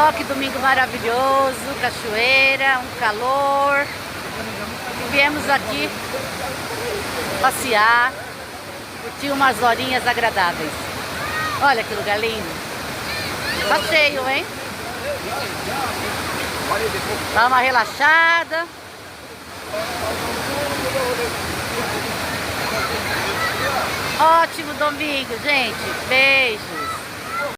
Ó, que domingo maravilhoso, cachoeira, um calor. Viemos aqui passear, curtir umas horinhas agradáveis. Olha que lugar lindo. Tá cheio, hein? Dá uma relaxada. Ótimo domingo, gente. Beijo.